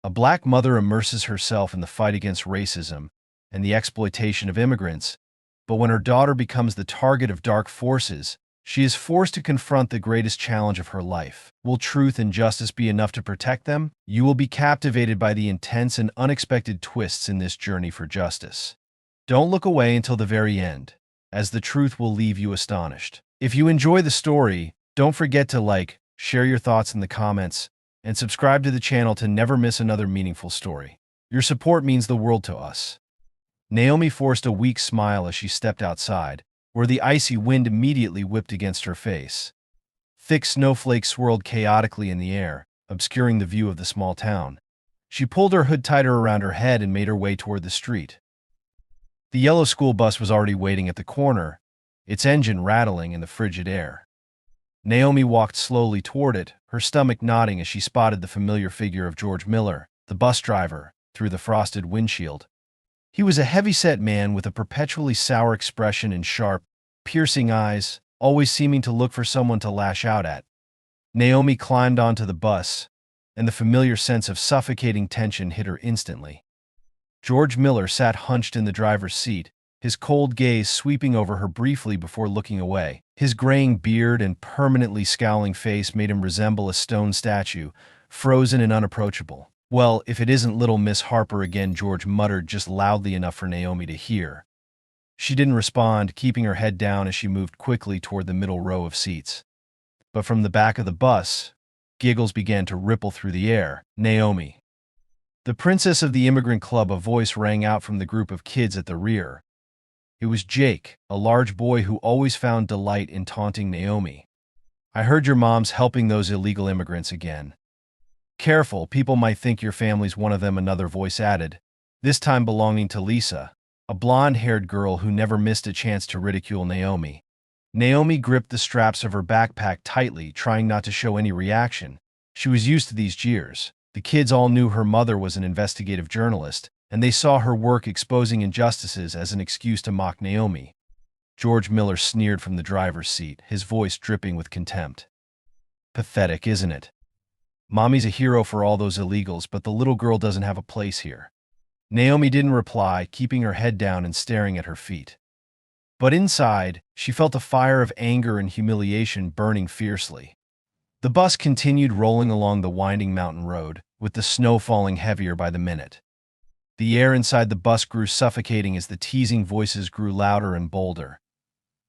A black mother immerses herself in the fight against racism and the exploitation of immigrants, but when her daughter becomes the target of dark forces, she is forced to confront the greatest challenge of her life. Will truth and justice be enough to protect them? You will be captivated by the intense and unexpected twists in this journey for justice. Don't look away until the very end, as the truth will leave you astonished. If you enjoy the story, don't forget to like, share your thoughts in the comments, and subscribe to the channel to never miss another meaningful story. Your support means the world to us. Naomi forced a weak smile as she stepped outside, where the icy wind immediately whipped against her face. Thick snowflakes swirled chaotically in the air, obscuring the view of the small town. She pulled her hood tighter around her head and made her way toward the street. The yellow school bus was already waiting at the corner, its engine rattling in the frigid air. Naomi walked slowly toward it, her stomach nodding as she spotted the familiar figure of George Miller, the bus driver, through the frosted windshield. He was a heavy-set man with a perpetually sour expression and sharp, piercing eyes, always seeming to look for someone to lash out at. Naomi climbed onto the bus, and the familiar sense of suffocating tension hit her instantly. George Miller sat hunched in the driver's seat, his cold gaze sweeping over her briefly before looking away. His graying beard and permanently scowling face made him resemble a stone statue, frozen and unapproachable. "Well, if it isn't little Miss Harper again," George muttered just loudly enough for Naomi to hear. She didn't respond, keeping her head down as she moved quickly toward the middle row of seats. But from the back of the bus, giggles began to ripple through the air. "Naomi, the princess of the immigrant club," a voice rang out from the group of kids at the rear. It was Jake, a large boy who always found delight in taunting Naomi. "I heard your mom's helping those illegal immigrants again." "Careful, people might think your family's one of them," another voice added, this time belonging to Lisa, a blonde-haired girl who never missed a chance to ridicule Naomi. Naomi gripped the straps of her backpack tightly, trying not to show any reaction. She was used to these jeers. The kids all knew her mother was an investigative journalist, and they saw her work exposing injustices as an excuse to mock Naomi. George Miller sneered from the driver's seat, his voice dripping with contempt. "Pathetic, isn't it? Mommy's a hero for all those illegals, but the little girl doesn't have a place here." Naomi didn't reply, keeping her head down and staring at her feet. But inside, she felt a fire of anger and humiliation burning fiercely. The bus continued rolling along the winding mountain road, with the snow falling heavier by the minute. The air inside the bus grew suffocating as the teasing voices grew louder and bolder.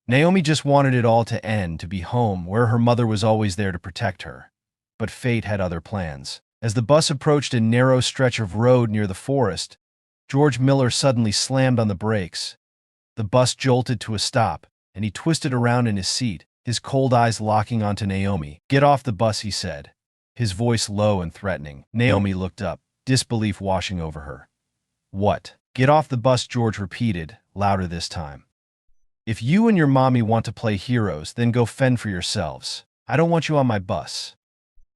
Naomi just wanted it all to end, to be home, where her mother was always there to protect her. But fate had other plans. As the bus approached a narrow stretch of road near the forest, George Miller suddenly slammed on the brakes. The bus jolted to a stop, and he twisted around in his seat, his cold eyes locking onto Naomi. "Get off the bus," he said, his voice low and threatening. Naomi looked up, disbelief washing over her. "What? Get off the bus," George repeated, louder this time. "If you and your mommy want to play heroes, then go fend for yourselves. I don't want you on my bus."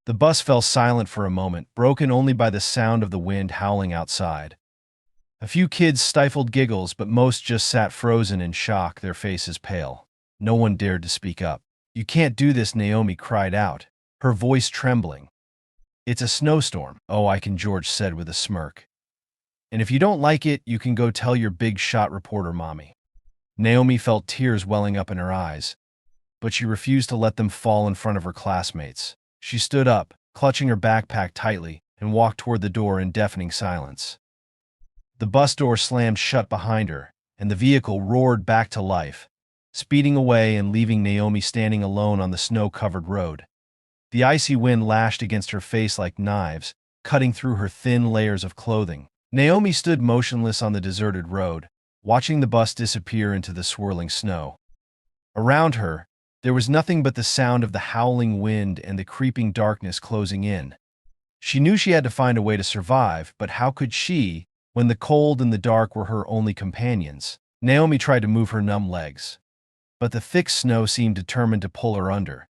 The bus fell silent for a moment, broken only by the sound of the wind howling outside. A few kids stifled giggles, but most just sat frozen in shock, their faces pale. No one dared to speak up. "You can't do this," Naomi cried out, her voice trembling. "It's a snowstorm." "Oh, I can," George said with a smirk. "And if you don't like it, you can go tell your big shot reporter mommy." Naomi felt tears welling up in her eyes, but she refused to let them fall in front of her classmates. She stood up, clutching her backpack tightly, and walked toward the door in deafening silence. The bus door slammed shut behind her, and the vehicle roared back to life, speeding away and leaving Naomi standing alone on the snow-covered road. The icy wind lashed against her face like knives, cutting through her thin layers of clothing. Naomi stood motionless on the deserted road, watching the bus disappear into the swirling snow. Around her, there was nothing but the sound of the howling wind and the creeping darkness closing in. She knew she had to find a way to survive, but how could she, when the cold and the dark were her only companions? Naomi tried to move her numb legs, but the thick snow seemed determined to pull her under.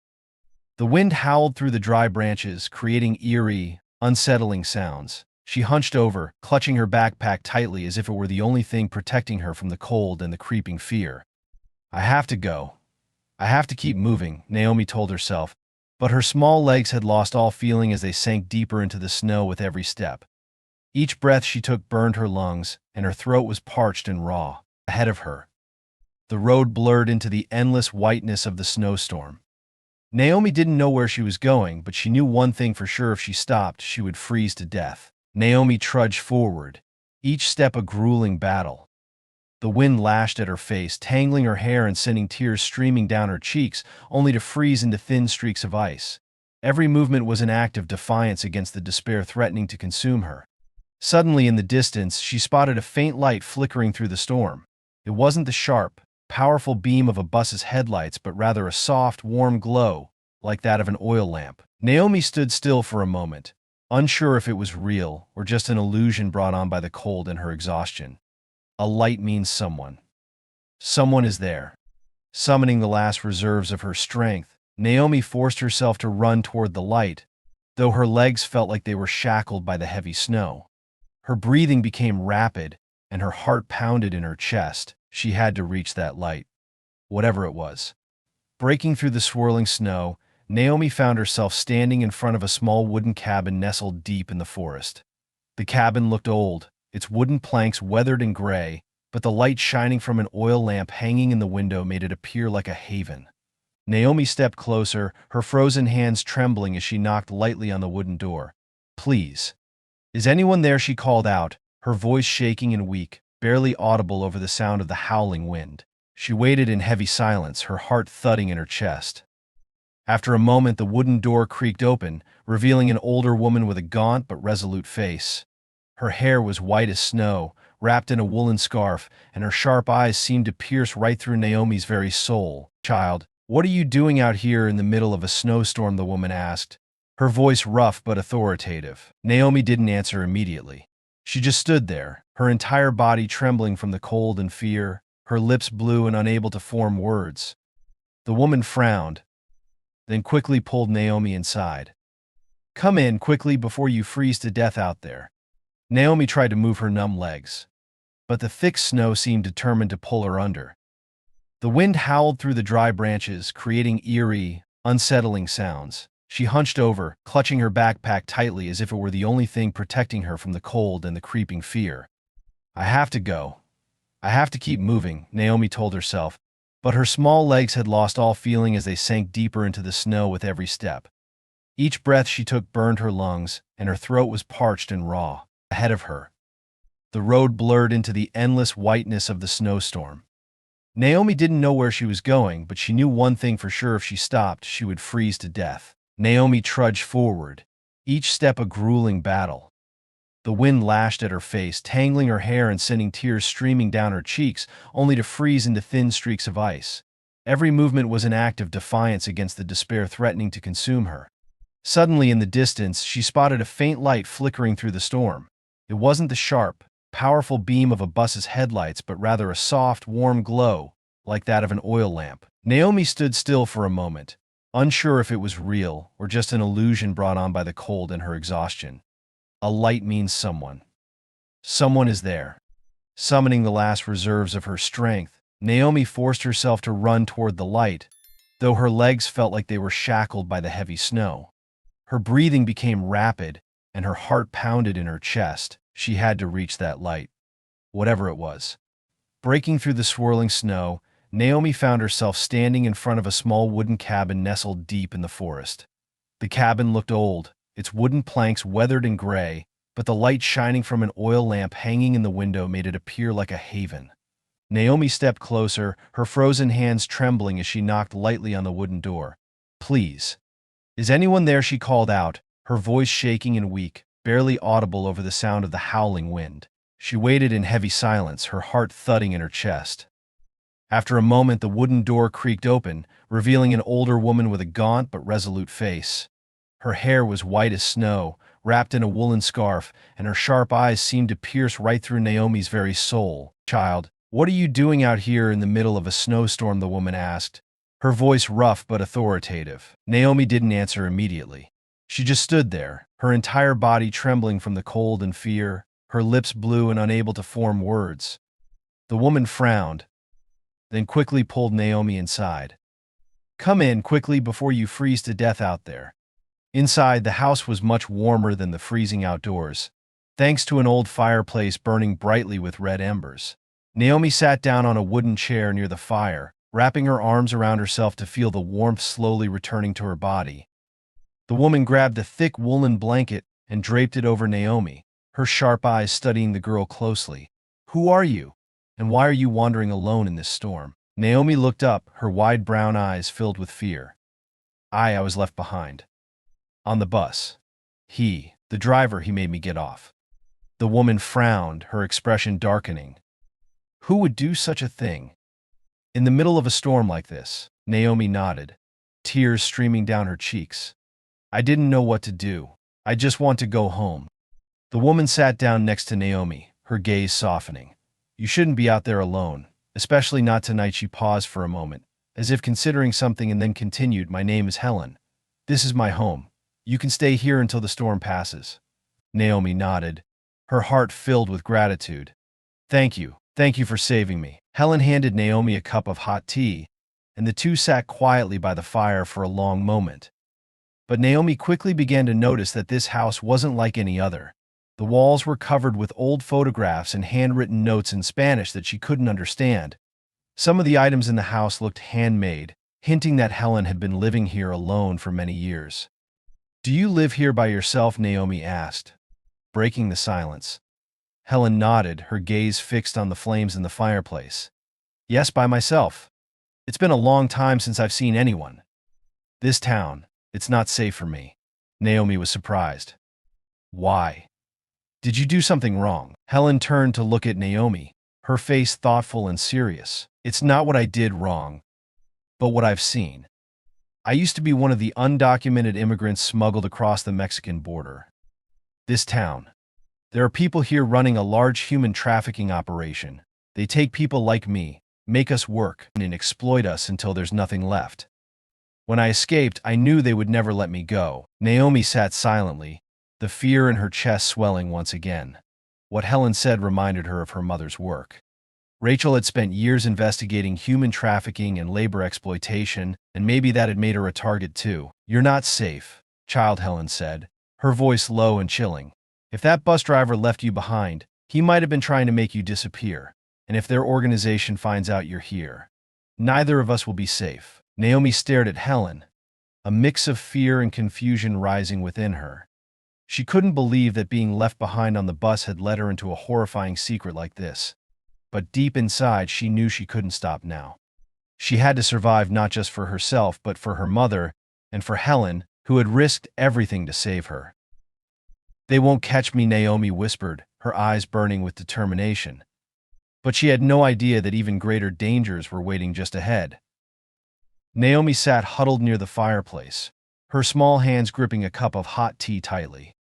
The wind howled through the dry branches, creating eerie, unsettling sounds. She hunched over, clutching her backpack tightly as if it were the only thing protecting her from the cold and the creeping fear. "I have to go. I have to keep moving," Naomi told herself, but her small legs had lost all feeling as they sank deeper into the snow with every step. Each breath she took burned her lungs, and her throat was parched and raw. Ahead of her, the road blurred into the endless whiteness of the snowstorm. Naomi didn't know where she was going, but she knew one thing for sure: if she stopped, she would freeze to death. Naomi trudged forward, each step a grueling battle. The wind lashed at her face, tangling her hair and sending tears streaming down her cheeks, only to freeze into thin streaks of ice. Every movement was an act of defiance against the despair threatening to consume her. Suddenly, in the distance, she spotted a faint light flickering through the storm. It wasn't the sharp, powerful beam of a bus's headlights, but rather a soft, warm glow, like that of an oil lamp. Naomi stood still for a moment, unsure if it was real or just an illusion brought on by the cold and her exhaustion. A light means someone. Someone is there. Summoning the last reserves of her strength, Naomi forced herself to run toward the light, though her legs felt like they were shackled by the heavy snow. Her breathing became rapid, and her heart pounded in her chest. She had to reach that light, whatever it was. Breaking through the swirling snow, Naomi found herself standing in front of a small wooden cabin nestled deep in the forest. The cabin looked old, its wooden planks weathered and gray, but the light shining from an oil lamp hanging in the window made it appear like a haven. Naomi stepped closer, her frozen hands trembling as she knocked lightly on the wooden door. "Please. Is anyone there?" she called out, her voice shaking and weak, barely audible over the sound of the howling wind. She waited in heavy silence, her heart thudding in her chest. After a moment, the wooden door creaked open, revealing an older woman with a gaunt but resolute face. Her hair was white as snow, wrapped in a woolen scarf, and her sharp eyes seemed to pierce right through Naomi's very soul. "Child, what are you doing out here in the middle of a snowstorm?" the woman asked, her voice rough but authoritative. Naomi didn't answer immediately. She just stood there, her entire body trembling from the cold and fear, her lips blue and unable to form words. The woman frowned, then quickly pulled Naomi inside. "Come in quickly before you freeze to death out there." Naomi tried to move her numb legs, but the thick snow seemed determined to pull her under. The wind howled through the dry branches, creating eerie, unsettling sounds. She hunched over, clutching her backpack tightly as if it were the only thing protecting her from the cold and the creeping fear. "I have to go. I have to keep moving," Naomi told herself, but her small legs had lost all feeling as they sank deeper into the snow with every step. Each breath she took burned her lungs, and her throat was parched and raw. Ahead of her, the road blurred into the endless whiteness of the snowstorm. Naomi didn't know where she was going, but she knew one thing for sure: if she stopped, she would freeze to death. Naomi trudged forward, each step a grueling battle. The wind lashed at her face, tangling her hair and sending tears streaming down her cheeks, only to freeze into thin streaks of ice. Every movement was an act of defiance against the despair threatening to consume her. Suddenly, in the distance, she spotted a faint light flickering through the storm. It wasn't the sharp, powerful beam of a bus's headlights, but rather a soft, warm glow, like that of an oil lamp. Naomi stood still for a moment, unsure if it was real or just an illusion brought on by the cold and her exhaustion. A light means someone. Someone is there. Summoning the last reserves of her strength, Naomi forced herself to run toward the light, though her legs felt like they were shackled by the heavy snow. Her breathing became rapid, and her heart pounded in her chest. She had to reach that light, whatever it was. Breaking through the swirling snow, Naomi found herself standing in front of a small wooden cabin nestled deep in the forest. The cabin looked old, its wooden planks weathered and gray, but the light shining from an oil lamp hanging in the window made it appear like a haven. Naomi stepped closer, her frozen hands trembling as she knocked lightly on the wooden door. "Please. Is anyone there?" she called out, her voice shaking and weak, barely audible over the sound of the howling wind. She waited in heavy silence, her heart thudding in her chest. After a moment, the wooden door creaked open, revealing an older woman with a gaunt but resolute face. Her hair was white as snow, wrapped in a woolen scarf, and her sharp eyes seemed to pierce right through Naomi's very soul. "Child, what are you doing out here in the middle of a snowstorm?" the woman asked, her voice rough but authoritative. Naomi didn't answer immediately. She just stood there, her entire body trembling from the cold and fear, her lips blue and unable to form words. The woman frowned, then quickly pulled Naomi inside. "Come in quickly before you freeze to death out there." Inside, the house was much warmer than the freezing outdoors. thanks to an old fireplace burning brightly with red embers. Naomi sat down on a wooden chair near the fire, wrapping her arms around herself to feel the warmth slowly returning to her body. The woman grabbed a thick woolen blanket and draped it over Naomi, her sharp eyes studying the girl closely. "Who are you? And why are you wandering alone in this storm?" Naomi looked up, her wide brown eyes filled with fear. I was left behind. On the bus. The driver, he made me get off." The woman frowned, her expression darkening. "Who would do such a thing? In the middle of a storm like this?" Naomi nodded, tears streaming down her cheeks. "I didn't know what to do. I just want to go home." The woman sat down next to Naomi, her gaze softening. "You shouldn't be out there alone, especially not tonight." She paused for a moment, as if considering something, and then continued, "My name is Helen. This is my home. You can stay here until the storm passes." Naomi nodded, her heart filled with gratitude. Thank you for saving me." Helen handed Naomi a cup of hot tea, and the two sat quietly by the fire for a long moment. But Naomi quickly began to notice that this house wasn't like any other. The walls were covered with old photographs and handwritten notes in Spanish that she couldn't understand. Some of the items in the house looked handmade, hinting that Helen had been living here alone for many years. "Do you live here by yourself?" Naomi asked, breaking the silence. Helen nodded, her gaze fixed on the flames in the fireplace. "Yes, by myself. It's been a long time since I've seen anyone. This town, it's not safe for me." Naomi was surprised. "Why? Did you do something wrong?" Helen turned to look at Naomi, her face thoughtful and serious. "It's not what I did wrong, but what I've seen. I used to be one of the undocumented immigrants smuggled across the Mexican border. This town. There are people here running a large human trafficking operation. They take people like me, make us work, and exploit us until there's nothing left. When I escaped, I knew they would never let me go." Naomi sat silently, the fear in her chest swelling once again. What Helen said reminded her of her mother's work. Rachel had spent years investigating human trafficking and labor exploitation, and maybe that had made her a target too. "You're not safe, child," Helen said, her voice low and chilling. "If that bus driver left you behind, he might have been trying to make you disappear. And if their organization finds out you're here, neither of us will be safe." Naomi stared at Helen, a mix of fear and confusion rising within her. She couldn't believe that being left behind on the bus had led her into a horrifying secret like this. But deep inside, she knew she couldn't stop now. She had to survive, not just for herself, but for her mother and for Helen, who had risked everything to save her. "They won't catch me," Naomi whispered, her eyes burning with determination. But she had no idea that even greater dangers were waiting just ahead. Naomi sat huddled near the fireplace, her small hands gripping a cup of hot tea tightly.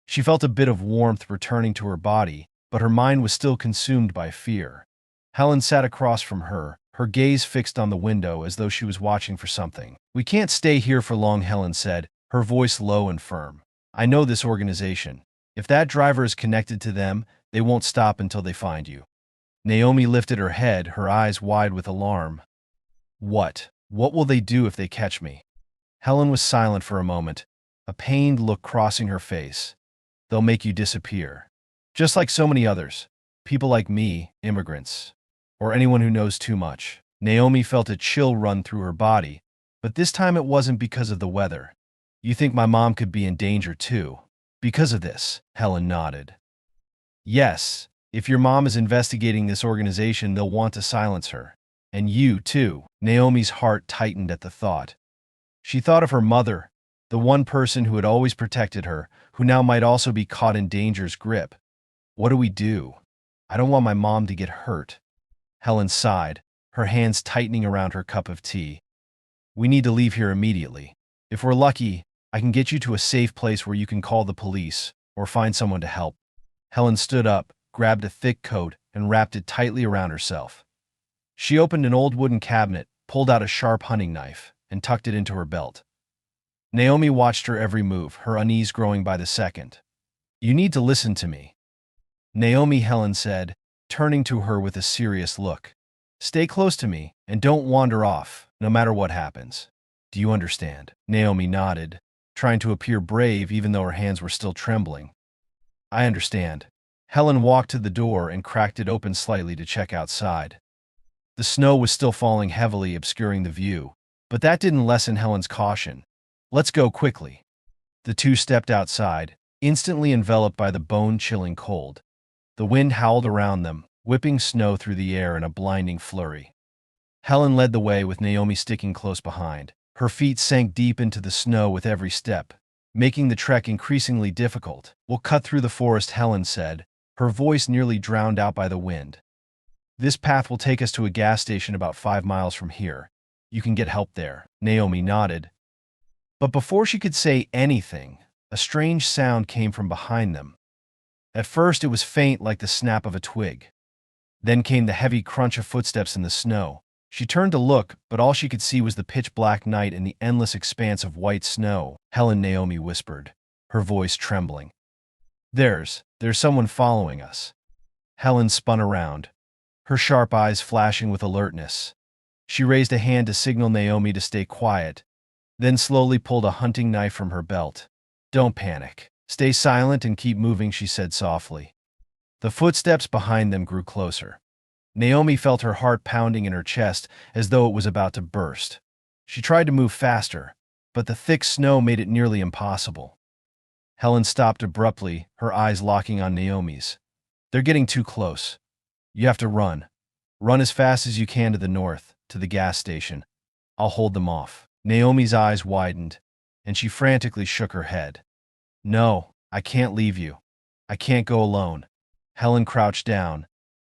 She felt a bit of warmth returning to her body, but her mind was still consumed by fear. Helen sat across from her, her gaze fixed on the window as though she was watching for something. "We can't stay here for long," Helen said, her voice low and firm. "I know this organization. If that driver is connected to them, they won't stop until they find you." Naomi lifted her head, her eyes wide with alarm. What will they do if they catch me?" Helen was silent for a moment, a pained look crossing her face. "They'll make you disappear. Just like so many others. People like me, immigrants. Or anyone who knows too much." Naomi felt a chill run through her body, but this time it wasn't because of the weather. "You think my mom could be in danger too? Because of this?" Helen nodded. "Yes, if your mom is investigating this organization, they'll want to silence her. And you, too." Naomi's heart tightened at the thought. She thought of her mother, the one person who had always protected her, who now might also be caught in danger's grip. "What do we do? I don't want my mom to get hurt." Helen sighed, her hands tightening around her cup of tea. "We need to leave here immediately. If we're lucky, I can get you to a safe place where you can call the police or find someone to help." Helen stood up, grabbed a thick coat, and wrapped it tightly around herself. She opened an old wooden cabinet, pulled out a sharp hunting knife, and tucked it into her belt. Naomi watched her every move, her unease growing by the second. "You need to listen to me." "Naomi," Helen said, turning to her with a serious look. "Stay close to me, and don't wander off, no matter what happens. Do you understand?" Naomi nodded, trying to appear brave even though her hands were still trembling. "I understand." Helen walked to the door and cracked it open slightly to check outside. The snow was still falling heavily, obscuring the view, but that didn't lessen Helen's caution. "Let's go quickly." The two stepped outside, instantly enveloped by the bone-chilling cold. The wind howled around them, whipping snow through the air in a blinding flurry. Helen led the way, with Naomi sticking close behind. Her feet sank deep into the snow with every step, making the trek increasingly difficult. "We'll cut through the forest," Helen said, her voice nearly drowned out by the wind. "This path will take us to a gas station about 5 miles from here. You can get help there." Naomi nodded. But before she could say anything, a strange sound came from behind them. At first it was faint, like the snap of a twig. Then came the heavy crunch of footsteps in the snow. She turned to look, but all she could see was the pitch-black night and the endless expanse of white snow. "Helen," Naomi whispered, her voice trembling. There's someone following us." Helen spun around, her sharp eyes flashing with alertness. She raised a hand to signal Naomi to stay quiet, then slowly pulled a hunting knife from her belt. "Don't panic. Stay silent and keep moving," she said softly. The footsteps behind them grew closer. Naomi felt her heart pounding in her chest as though it was about to burst. She tried to move faster, but the thick snow made it nearly impossible. Helen stopped abruptly, her eyes locking on Naomi's. "They're getting too close. You have to run. Run as fast as you can to the north, to the gas station. I'll hold them off." Naomi's eyes widened, and she frantically shook her head. "No, I can't leave you. I can't go alone." Helen crouched down,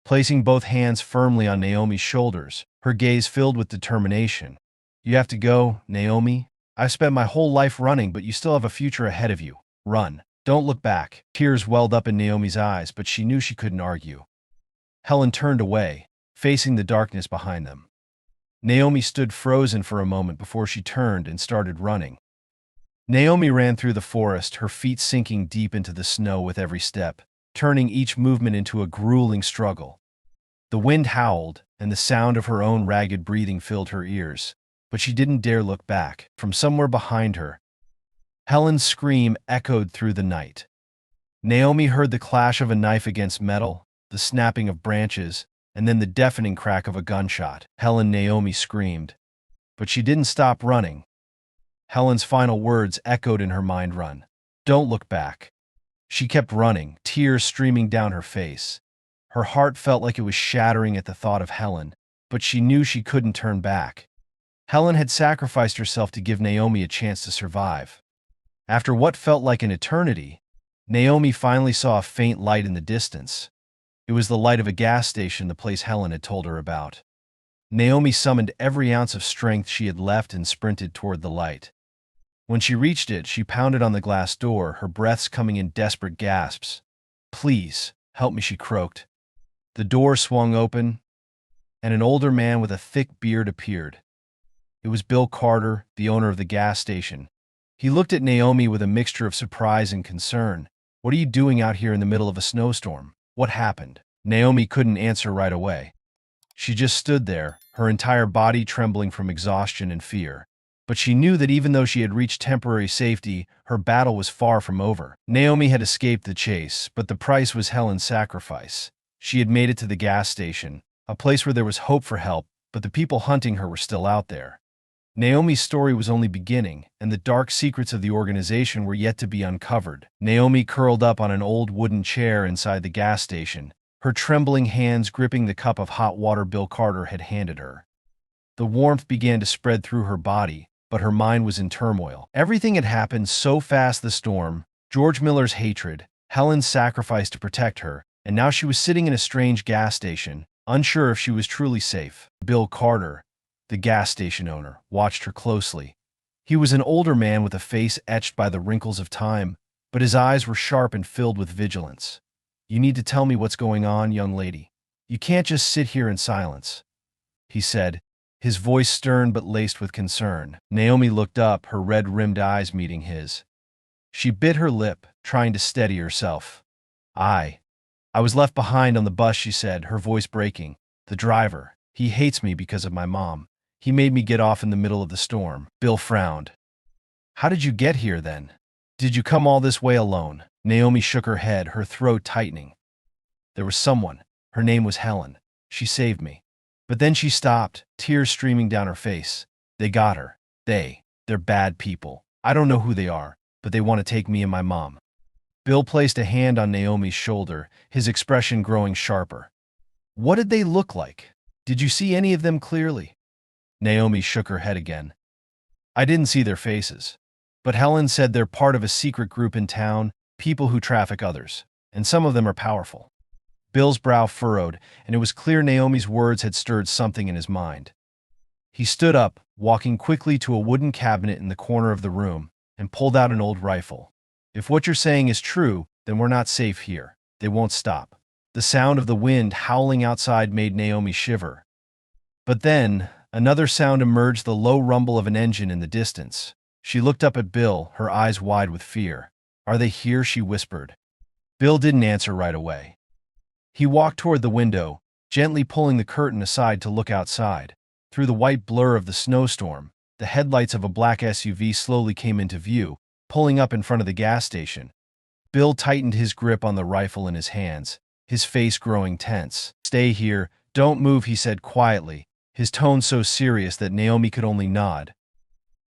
placing both hands firmly on Naomi's shoulders, her gaze filled with determination. "You have to go, Naomi. I've spent my whole life running, but you still have a future ahead of you. Run. Don't look back." Tears welled up in Naomi's eyes, but she knew she couldn't argue. Helen turned away, facing the darkness behind them. Naomi stood frozen for a moment before she turned and started running. Naomi ran through the forest, her feet sinking deep into the snow with every step, turning each movement into a grueling struggle. The wind howled, and the sound of her own ragged breathing filled her ears, but she didn't dare look back. From somewhere behind her, Helen's scream echoed through the night. Naomi heard the clash of a knife against metal, the snapping of branches, and then the deafening crack of a gunshot. "Helen," Naomi screamed, but she didn't stop running. Helen's final words echoed in her mind, "Run. Don't look back." She kept running, tears streaming down her face. Her heart felt like it was shattering at the thought of Helen, but she knew she couldn't turn back. Helen had sacrificed herself to give Naomi a chance to survive. After what felt like an eternity, Naomi finally saw a faint light in the distance. It was the light of a gas station, the place Helen had told her about. Naomi summoned every ounce of strength she had left and sprinted toward the light. When she reached it, she pounded on the glass door, her breaths coming in desperate gasps. "Please, help me," she croaked. The door swung open, and an older man with a thick beard appeared. It was Bill Carter, the owner of the gas station. He looked at Naomi with a mixture of surprise and concern. "What are you doing out here in the middle of a snowstorm? What happened?" Naomi couldn't answer right away. She just stood there, her entire body trembling from exhaustion and fear. But she knew that even though she had reached temporary safety, her battle was far from over. Naomi had escaped the chase, but the price was Helen's sacrifice. She had made it to the gas station, a place where there was hope for help, but the people hunting her were still out there. Naomi's story was only beginning, and the dark secrets of the organization were yet to be uncovered. Naomi curled up on an old wooden chair inside the gas station, her trembling hands gripping the cup of hot water Bill Carter had handed her. The warmth began to spread through her body, but her mind was in turmoil. Everything had happened so fast: the storm, George Miller's hatred, Helen's sacrifice to protect her, and now she was sitting in a strange gas station, unsure if she was truly safe. Bill Carter, the gas station owner, watched her closely. He was an older man with a face etched by the wrinkles of time, but his eyes were sharp and filled with vigilance. "You need to tell me what's going on, young lady. You can't just sit here in silence," he said, his voice stern but laced with concern. Naomi looked up, her red-rimmed eyes meeting his. She bit her lip, trying to steady herself. I was left behind on the bus," she said, her voice breaking. "The driver, he hates me because of my mom. He made me get off in the middle of the storm." Bill frowned. "How did you get here then? Did you come all this way alone?" Naomi shook her head, her throat tightening. There was someone. Her name was Helen. She saved me. But then she stopped, tears streaming down her face. They got her. They're bad people. I don't know who they are, but they want to take me and my mom. Bill placed a hand on Naomi's shoulder, his expression growing sharper. What did they look like? Did you see any of them clearly? Naomi shook her head again. I didn't see their faces. But Helen said they're part of a secret group in town, people who traffic others, and some of them are powerful. Bill's brow furrowed, and it was clear Naomi's words had stirred something in his mind. He stood up, walking quickly to a wooden cabinet in the corner of the room, and pulled out an old rifle. If what you're saying is true, then we're not safe here. They won't stop. The sound of the wind howling outside made Naomi shiver. But then, another sound emerged, the low rumble of an engine in the distance. She looked up at Bill, her eyes wide with fear. Are they here? She whispered. Bill didn't answer right away. He walked toward the window, gently pulling the curtain aside to look outside. Through the white blur of the snowstorm, the headlights of a black SUV slowly came into view, pulling up in front of the gas station. Bill tightened his grip on the rifle in his hands, his face growing tense. Stay here, don't move, he said quietly, his tone so serious that Naomi could only nod.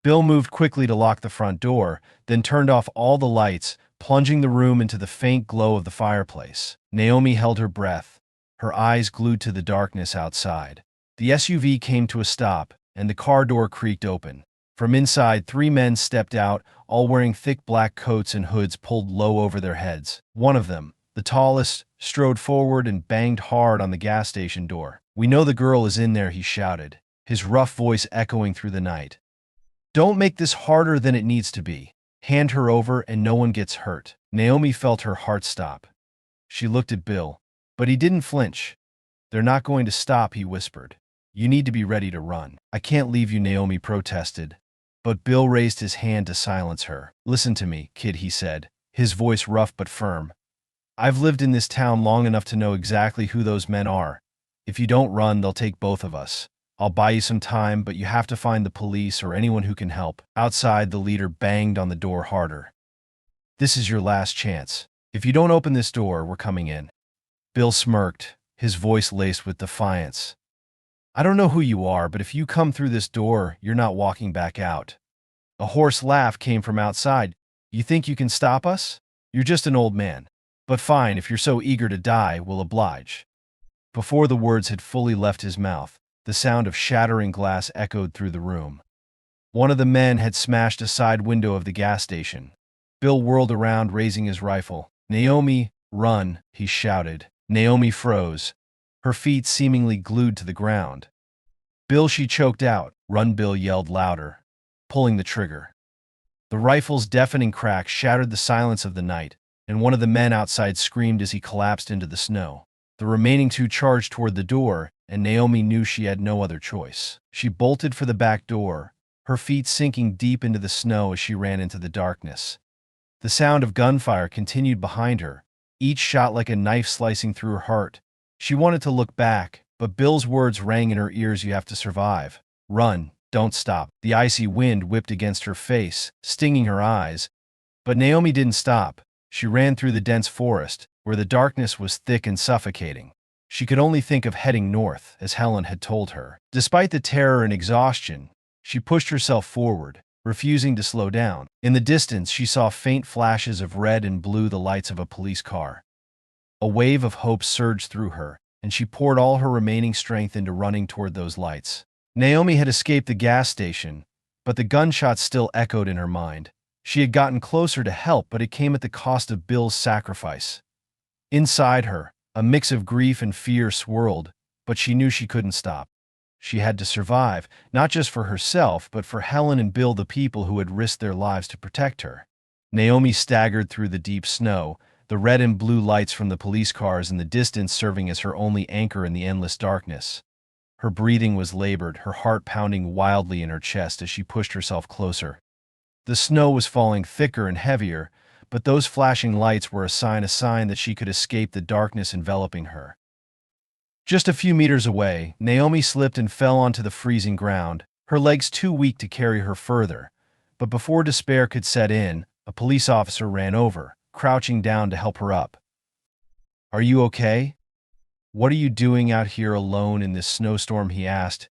Bill moved quickly to lock the front door, then turned off all the lights, plunging the room into the faint glow of the fireplace. Naomi held her breath, her eyes glued to the darkness outside. The SUV came to a stop, and the car door creaked open. From inside, 3 men stepped out, all wearing thick black coats and hoods pulled low over their heads. One of them, the tallest, strode forward and banged hard on the gas station door. We know the girl is in there, he shouted, his rough voice echoing through the night. Don't make this harder than it needs to be. Hand her over and no one gets hurt. Naomi felt her heart stop. She looked at Bill, but he didn't flinch. They're not going to stop, he whispered. You need to be ready to run. I can't leave you, Naomi protested. But Bill raised his hand to silence her. Listen to me, kid, he said, his voice rough but firm. I've lived in this town long enough to know exactly who those men are. If you don't run, they'll take both of us. I'll buy you some time, but you have to find the police or anyone who can help. Outside, the leader banged on the door harder. This is your last chance. If you don't open this door, we're coming in. Bill smirked, his voice laced with defiance. I don't know who you are, but if you come through this door, you're not walking back out. A hoarse laugh came from outside. You think you can stop us? You're just an old man. But fine, if you're so eager to die, we'll oblige. Before the words had fully left his mouth, the sound of shattering glass echoed through the room. One of the men had smashed a side window of the gas station. Bill whirled around, raising his rifle. Naomi, run, he shouted. Naomi froze, her feet seemingly glued to the ground. Bill, she choked out. Run, Bill yelled louder, pulling the trigger. The rifle's deafening crack shattered the silence of the night, and one of the men outside screamed as he collapsed into the snow. The remaining 2 charged toward the door, and Naomi knew she had no other choice. She bolted for the back door, her feet sinking deep into the snow as she ran into the darkness. The sound of gunfire continued behind her, each shot like a knife slicing through her heart. She wanted to look back, but Bill's words rang in her ears, you have to survive. Run, don't stop. The icy wind whipped against her face, stinging her eyes. But Naomi didn't stop. She ran through the dense forest, where the darkness was thick and suffocating. She could only think of heading north, as Helen had told her. Despite the terror and exhaustion, she pushed herself forward, refusing to slow down. In the distance, she saw faint flashes of red and blue, the lights of a police car. A wave of hope surged through her, and she poured all her remaining strength into running toward those lights. Naomi had escaped the gas station, but the gunshots still echoed in her mind. She had gotten closer to help, but it came at the cost of Bill's sacrifice. Inside her, a mix of grief and fear swirled, but she knew she couldn't stop. She had to survive, not just for herself, but for Helen and Bill, the people who had risked their lives to protect her. Naomi staggered through the deep snow, the red and blue lights from the police cars in the distance serving as her only anchor in the endless darkness. Her breathing was labored, her heart pounding wildly in her chest as she pushed herself closer. The snow was falling thicker and heavier, but those flashing lights were a sign that she could escape the darkness enveloping her. Just a few meters away, Naomi slipped and fell onto the freezing ground, her legs too weak to carry her further. But before despair could set in, a police officer ran over, crouching down to help her up. Are you okay? What are you doing out here alone in this snowstorm? He asked,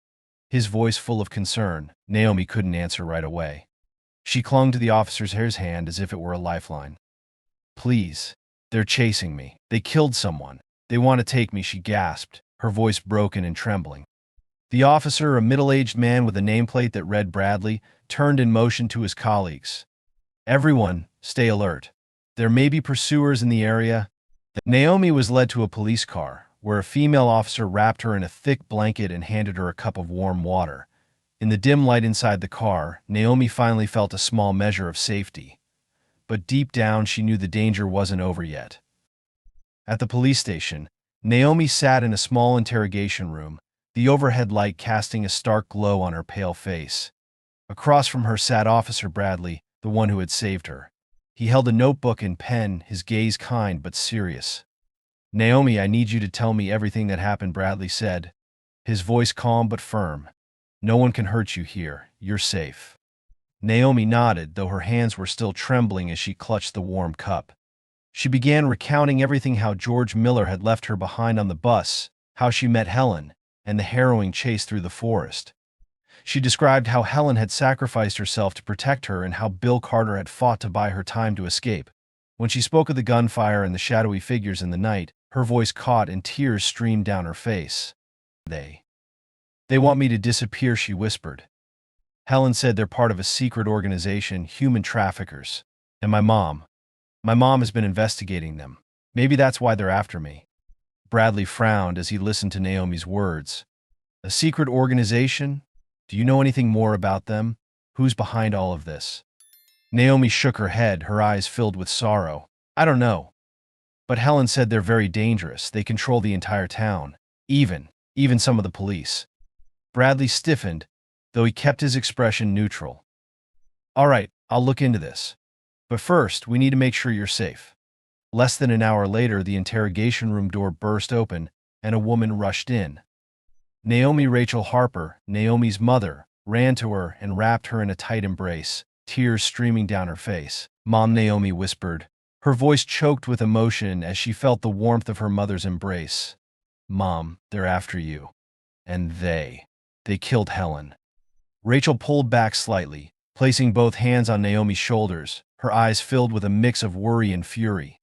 his voice full of concern. Naomi couldn't answer right away. She clung to the officer's hand as if it were a lifeline. Please. They're chasing me. They killed someone. They want to take me, she gasped, her voice broken and trembling. The officer, a middle-aged man with a nameplate that read Bradley, turned and motioned to his colleagues. Everyone, stay alert. There may be pursuers in the area. Naomi was led to a police car, where a female officer wrapped her in a thick blanket and handed her a cup of warm water. In the dim light inside the car, Naomi finally felt a small measure of safety. But deep down, she knew the danger wasn't over yet. At the police station, Naomi sat in a small interrogation room, the overhead light casting a stark glow on her pale face. Across from her sat Officer Bradley, the one who had saved her. He held a notebook and pen, his gaze kind but serious. Naomi, I need you to tell me everything that happened, Bradley said, his voice calm but firm. No one can hurt you here. You're safe. Naomi nodded, though her hands were still trembling as she clutched the warm cup. She began recounting everything: how George Miller had left her behind on the bus, how she met Helen, and the harrowing chase through the forest. She described how Helen had sacrificed herself to protect her and how Bill Carter had fought to buy her time to escape. When she spoke of the gunfire and the shadowy figures in the night, her voice caught and tears streamed down her face. They want me to disappear, she whispered. Helen said they're part of a secret organization, human traffickers. And my mom has been investigating them. Maybe that's why they're after me. Bradley frowned as he listened to Naomi's words. A secret organization? Do you know anything more about them? Who's behind all of this? Naomi shook her head, her eyes filled with sorrow. I don't know. But Helen said they're very dangerous. They control the entire town. Even some of the police. Bradley stiffened, though he kept his expression neutral. All right, I'll look into this. But first, we need to make sure you're safe. Less than an hour later, the interrogation room door burst open, and a woman rushed in. Naomi Rachel Harper, Naomi's mother, ran to her and wrapped her in a tight embrace, tears streaming down her face. Mom, Naomi whispered, her voice choked with emotion as she felt the warmth of her mother's embrace. Mom, they're after you. And they killed Helen. Rachel pulled back slightly, placing both hands on Naomi's shoulders, her eyes filled with a mix of worry and fury.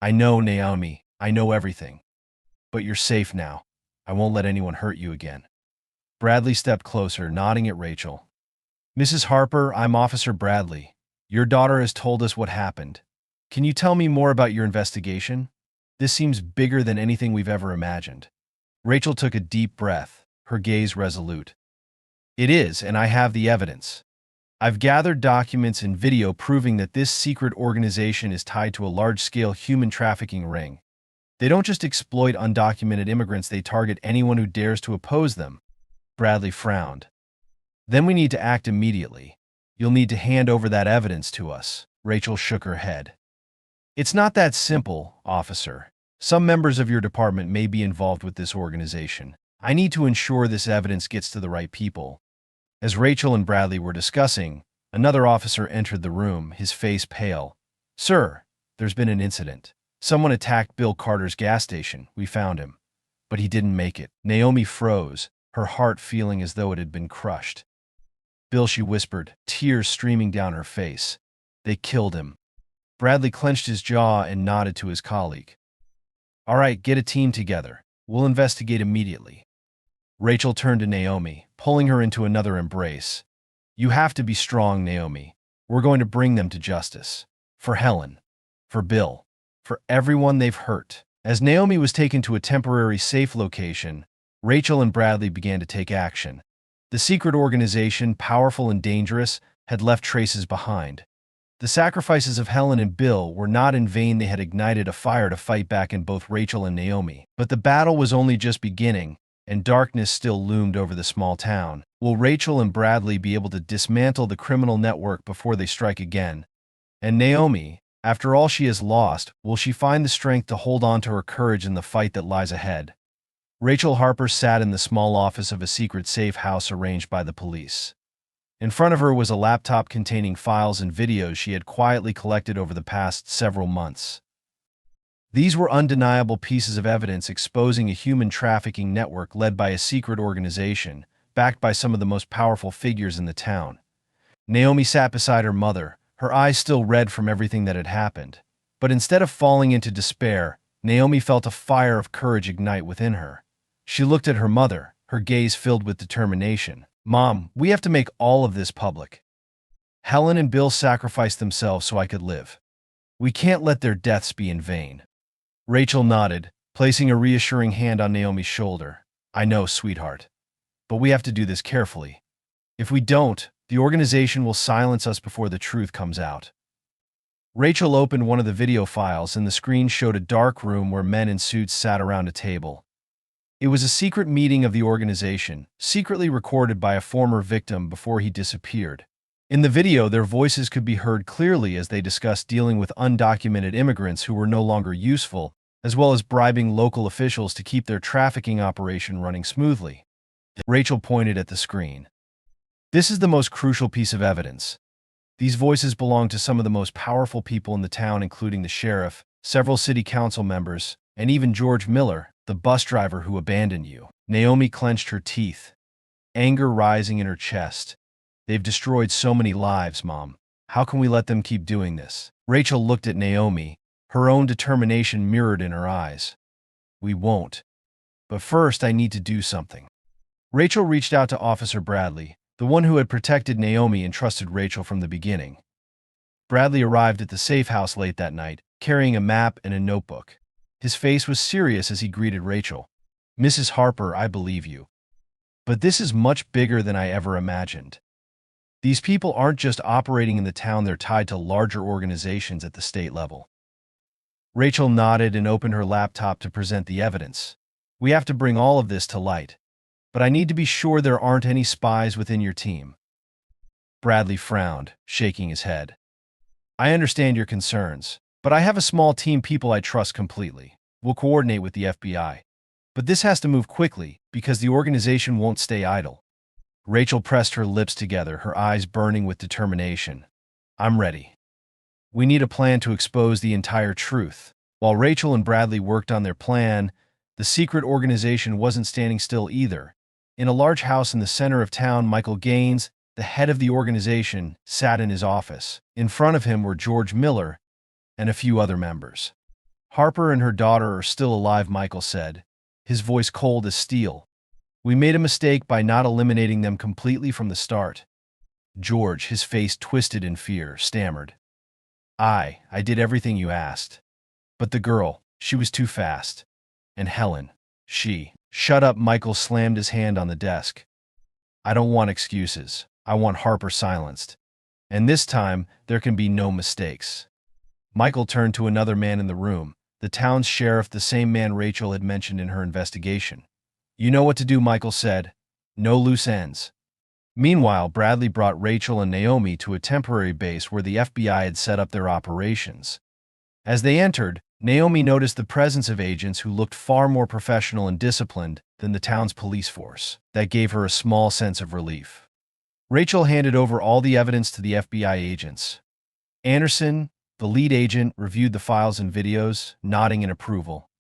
I know, Naomi, I know everything. But you're safe now. I won't let anyone hurt you again. Bradley stepped closer, nodding at Rachel. Mrs. Harper, I'm Officer Bradley. Your daughter has told us what happened. Can you tell me more about your investigation? This seems bigger than anything we've ever imagined. Rachel took a deep breath, her gaze resolute. It is, and I have the evidence. I've gathered documents and video proving that this secret organization is tied to a large-scale human trafficking ring. They don't just exploit undocumented immigrants, they target anyone who dares to oppose them. Bradley frowned. Then we need to act immediately. You'll need to hand over that evidence to us. Rachel shook her head. It's not that simple, officer. Some members of your department may be involved with this organization. I need to ensure this evidence gets to the right people. As Rachel and Bradley were discussing, another officer entered the room, his face pale. Sir, there's been an incident. Someone attacked Bill Carter's gas station. We found him. But he didn't make it. Naomi froze, her heart feeling as though it had been crushed. Bill, she whispered, tears streaming down her face. They killed him. Bradley clenched his jaw and nodded to his colleague. All right, get a team together. We'll investigate immediately. Rachel turned to Naomi, pulling her into another embrace. You have to be strong, Naomi. We're going to bring them to justice. For Helen. For Bill. For everyone they've hurt. As Naomi was taken to a temporary safe location, Rachel and Bradley began to take action. The secret organization, powerful and dangerous, had left traces behind. The sacrifices of Helen and Bill were not in vain. They had ignited a fire to fight back in both Rachel and Naomi. But the battle was only just beginning, and darkness still loomed over the small town. Will Rachel and Bradley be able to dismantle the criminal network before they strike again? And Naomi, after all she has lost, will she find the strength to hold on to her courage in the fight that lies ahead? Rachel Harper sat in the small office of a secret safe house arranged by the police. In front of her was a laptop containing files and videos she had quietly collected over the past several months. These were undeniable pieces of evidence exposing a human trafficking network led by a secret organization, backed by some of the most powerful figures in the town. Naomi sat beside her mother, her eyes still red from everything that had happened. But instead of falling into despair, Naomi felt a fire of courage ignite within her. She looked at her mother, her gaze filled with determination. "Mom, we have to make all of this public. Helen and Bill sacrificed themselves so I could live. We can't let their deaths be in vain." Rachel nodded, placing a reassuring hand on Naomi's shoulder. "I know, sweetheart. But we have to do this carefully. If we don't, the organization will silence us before the truth comes out." Rachel opened one of the video files, and the screen showed a dark room where men in suits sat around a table. It was a secret meeting of the organization, secretly recorded by a former victim before he disappeared. In the video, their voices could be heard clearly as they discussed dealing with undocumented immigrants who were no longer useful, as well as bribing local officials to keep their trafficking operation running smoothly. Rachel pointed at the screen. "This is the most crucial piece of evidence. These voices belong to some of the most powerful people in the town, including the sheriff, several city council members, and even George Miller, the bus driver who abandoned you." Naomi clenched her teeth, anger rising in her chest. "They've destroyed so many lives, Mom. How can we let them keep doing this?" Rachel looked at Naomi, her own determination mirrored in her eyes. "We won't. But first, I need to do something." Rachel reached out to Officer Bradley, the one who had protected Naomi and trusted Rachel from the beginning. Bradley arrived at the safe house late that night, carrying a map and a notebook. His face was serious as he greeted Rachel. "Mrs. Harper, I believe you. But this is much bigger than I ever imagined. These people aren't just operating in the town, they're tied to larger organizations at the state level." Rachel nodded and opened her laptop to present the evidence. "We have to bring all of this to light. But I need to be sure there aren't any spies within your team." Bradley frowned, shaking his head. "I understand your concerns, but I have a small team, people I trust completely. We'll coordinate with the FBI. But this has to move quickly, because the organization won't stay idle." Rachel pressed her lips together, her eyes burning with determination. "I'm ready. We need a plan to expose the entire truth." While Rachel and Bradley worked on their plan, the secret organization wasn't standing still either. In a large house in the center of town, Michael Gaines, the head of the organization, sat in his office. In front of him were George Miller and a few other members. "Harper and her daughter are still alive," Michael said, his voice cold as steel. "We made a mistake by not eliminating them completely from the start." George, his face twisted in fear, stammered, I did everything you asked. But the girl, she was too fast. And Helen, she..." "Shut up," Michael slammed his hand on the desk. "I don't want excuses. I want Harper silenced. And this time, there can be no mistakes." Michael turned to another man in the room, the town's sheriff, the same man Rachel had mentioned in her investigation. "You know what to do," Michael said. "No loose ends." Meanwhile, Bradley brought Rachel and Naomi to a temporary base where the FBI had set up their operations. As they entered, Naomi noticed the presence of agents who looked far more professional and disciplined than the town's police force. That gave her a small sense of relief. Rachel handed over all the evidence to the FBI agents. Anderson, the lead agent, reviewed the files and videos, nodding in approval.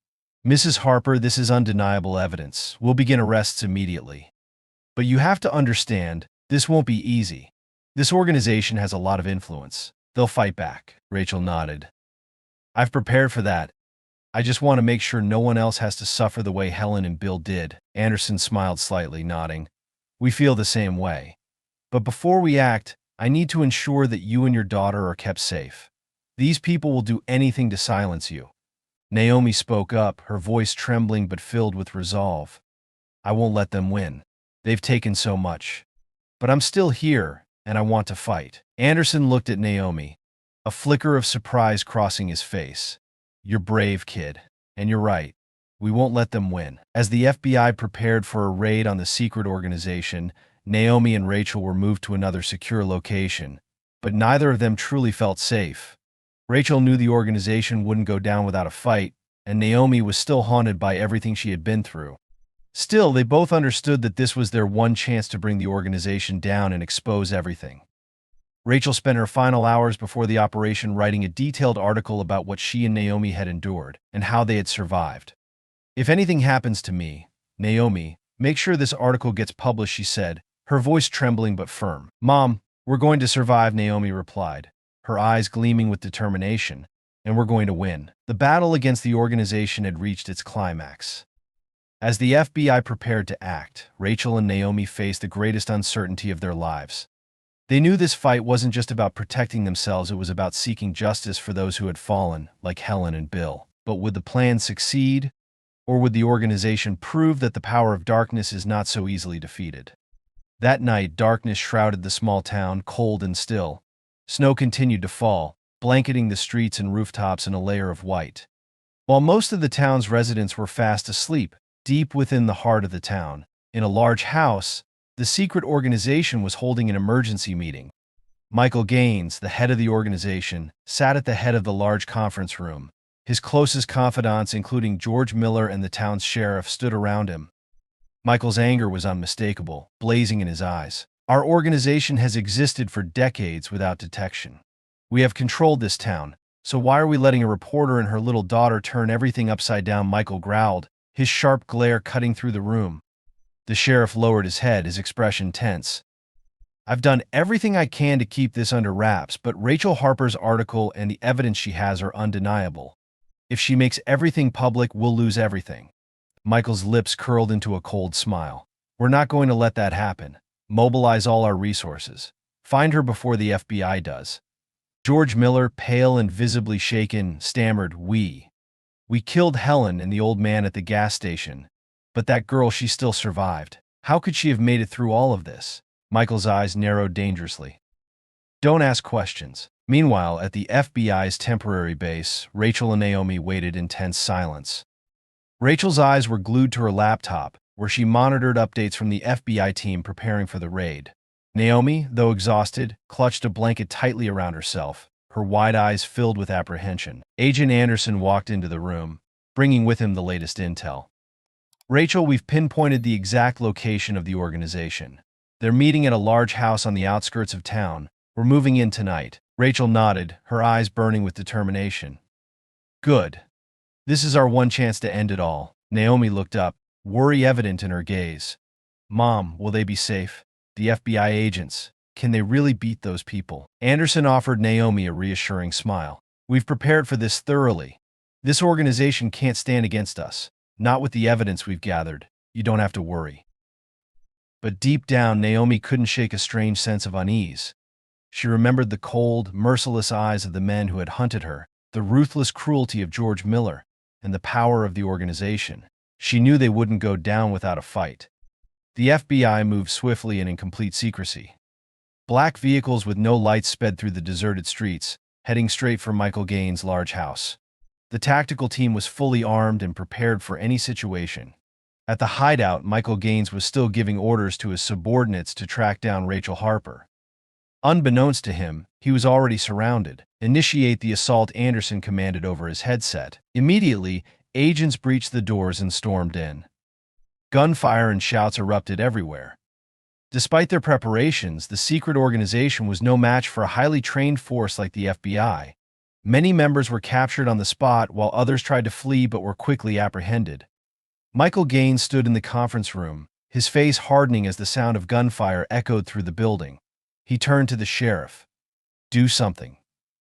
"Mrs. Harper, this is undeniable evidence. We'll begin arrests immediately. But you have to understand, this won't be easy. This organization has a lot of influence. They'll fight back." Rachel nodded. "I've prepared for that. I just want to make sure no one else has to suffer the way Helen and Bill did." Anderson smiled slightly, nodding. "We feel the same way. But before we act, I need to ensure that you and your daughter are kept safe. These people will do anything to silence you." Naomi spoke up, her voice trembling but filled with resolve. "I won't let them win. They've taken so much. But I'm still here, and I want to fight." Anderson looked at Naomi, a flicker of surprise crossing his face. "You're brave, kid. And you're right. We won't let them win." As the FBI prepared for a raid on the secret organization, Naomi and Rachel were moved to another secure location, but neither of them truly felt safe. Rachel knew the organization wouldn't go down without a fight, and Naomi was still haunted by everything she had been through. Still, they both understood that this was their one chance to bring the organization down and expose everything. Rachel spent her final hours before the operation writing a detailed article about what she and Naomi had endured and how they had survived. "If anything happens to me, Naomi, make sure this article gets published," she said, her voice trembling but firm. "Mom, we're going to survive," Naomi replied, her eyes gleaming with determination, "and we're going to win." The battle against the organization had reached its climax. As the FBI prepared to act, Rachel and Naomi faced the greatest uncertainty of their lives. They knew this fight wasn't just about protecting themselves, it was about seeking justice for those who had fallen, like Helen and Bill. But would the plan succeed? Or would the organization prove that the power of darkness is not so easily defeated? That night, darkness shrouded the small town, cold and still. Snow continued to fall, blanketing the streets and rooftops in a layer of white. While most of the town's residents were fast asleep, deep within the heart of the town, in a large house, the secret organization was holding an emergency meeting. Michael Gaines, the head of the organization, sat at the head of the large conference room. His closest confidants, including George Miller and the town's sheriff, stood around him. Michael's anger was unmistakable, blazing in his eyes. "Our organization has existed for decades without detection. We have controlled this town, so why are we letting a reporter and her little daughter turn everything upside down?" Michael growled, his sharp glare cutting through the room. The sheriff lowered his head, his expression tense. "I've done everything I can to keep this under wraps, but Rachel Harper's article and the evidence she has are undeniable. If she makes everything public, we'll lose everything." Michael's lips curled into a cold smile. "We're not going to let that happen. Mobilize all our resources. Find her before the FBI does." George Miller, pale and visibly shaken, stammered, We killed Helen and the old man at the gas station. But that girl, she still survived. How could she have made it through all of this?" Michael's eyes narrowed dangerously. "Don't ask questions." Meanwhile, at the FBI's temporary base, Rachel and Naomi waited in tense silence. Rachel's eyes were glued to her laptop, where she monitored updates from the FBI team preparing for the raid. Naomi, though exhausted, clutched a blanket tightly around herself, her wide eyes filled with apprehension. Agent Anderson walked into the room, bringing with him the latest intel. "Rachel, we've pinpointed the exact location of the organization. They're meeting at a large house on the outskirts of town. We're moving in tonight." Rachel nodded, her eyes burning with determination. "Good. This is our one chance to end it all." Naomi looked up, worry evident in her gaze. "Mom, will they be safe? The FBI agents, can they really beat those people?" Anderson offered Naomi a reassuring smile. "We've prepared for this thoroughly. This organization can't stand against us. Not with the evidence we've gathered. You don't have to worry." But deep down, Naomi couldn't shake a strange sense of unease. She remembered the cold, merciless eyes of the men who had hunted her, the ruthless cruelty of George Miller, and the power of the organization. She knew they wouldn't go down without a fight. The FBI moved swiftly and in complete secrecy. Black vehicles with no lights sped through the deserted streets, heading straight for Michael Gaines' large house. The tactical team was fully armed and prepared for any situation. At the hideout, Michael Gaines was still giving orders to his subordinates to track down Rachel Harper. Unbeknownst to him, he was already surrounded. "Initiate the assault," Anderson commanded over his headset. Immediately, agents breached the doors and stormed in. Gunfire and shouts erupted everywhere. Despite their preparations, the secret organization was no match for a highly trained force like the FBI. Many members were captured on the spot, while others tried to flee but were quickly apprehended. Michael Gaines stood in the conference room, his face hardening as the sound of gunfire echoed through the building. He turned to the sheriff. "Do something.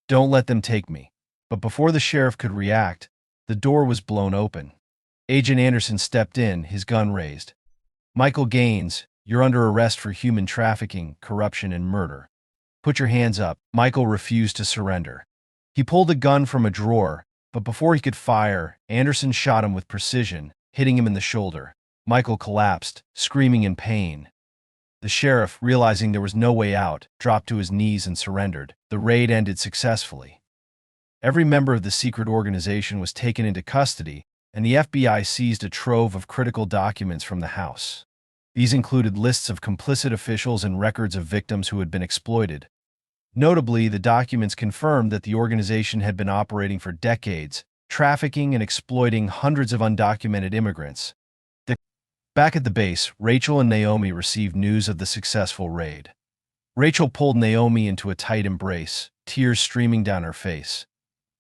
Don't let them take me." But before the sheriff could react, the door was blown open. Agent Anderson stepped in, his gun raised. "Michael Gaines, you're under arrest for human trafficking, corruption, and murder. Put your hands up." Michael refused to surrender. He pulled a gun from a drawer, but before he could fire, Anderson shot him with precision, hitting him in the shoulder. Michael collapsed, screaming in pain. The sheriff, realizing there was no way out, dropped to his knees and surrendered. The raid ended successfully. Every member of the secret organization was taken into custody, and the FBI seized a trove of critical documents from the house. These included lists of complicit officials and records of victims who had been exploited. Notably, the documents confirmed that the organization had been operating for decades, trafficking and exploiting hundreds of undocumented immigrants. Back at the base, Rachel and Naomi received news of the successful raid. Rachel pulled Naomi into a tight embrace, tears streaming down her face.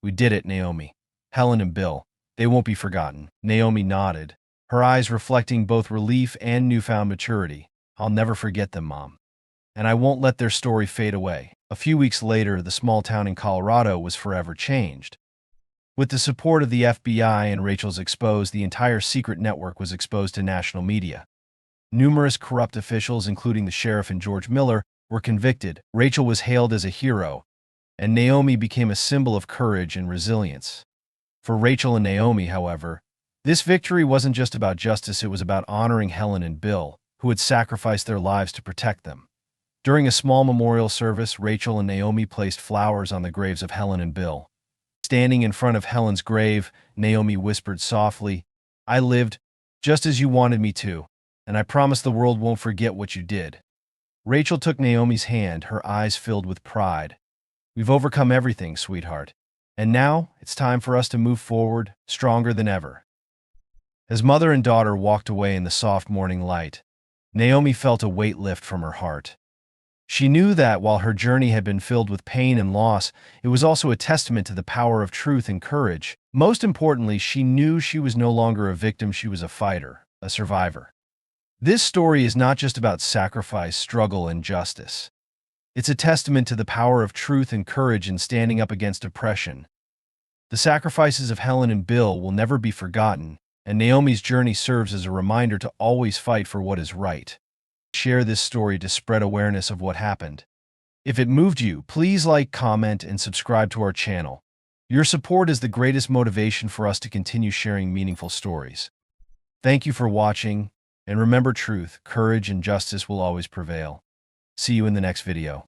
"We did it, Naomi. Helen and Bill. They won't be forgotten." Naomi nodded, her eyes reflecting both relief and newfound maturity. "I'll never forget them, Mom. And I won't let their story fade away." A few weeks later, the small town in Colorado was forever changed. With the support of the FBI and Rachel's expose, the entire secret network was exposed to national media. Numerous corrupt officials, including the sheriff and George Miller, were convicted. Rachel was hailed as a hero, and Naomi became a symbol of courage and resilience. For Rachel and Naomi, however, this victory wasn't just about justice, it was about honoring Helen and Bill, who had sacrificed their lives to protect them. During a small memorial service, Rachel and Naomi placed flowers on the graves of Helen and Bill. Standing in front of Helen's grave, Naomi whispered softly, "I lived just as you wanted me to, and I promise the world won't forget what you did." Rachel took Naomi's hand, her eyes filled with pride. "We've overcome everything, sweetheart. And now it's time for us to move forward, stronger than ever." As mother and daughter walked away in the soft morning light, Naomi felt a weight lift from her heart. She knew that while her journey had been filled with pain and loss, it was also a testament to the power of truth and courage. Most importantly, she knew she was no longer a victim, she was a fighter, a survivor. This story is not just about sacrifice, struggle, and justice. It's a testament to the power of truth and courage in standing up against oppression. The sacrifices of Helen and Bill will never be forgotten, and Naomi's journey serves as a reminder to always fight for what is right. Share this story to spread awareness of what happened. If it moved you, please like, comment, and subscribe to our channel. Your support is the greatest motivation for us to continue sharing meaningful stories. Thank you for watching, and remember, truth, courage, and justice will always prevail. See you in the next video.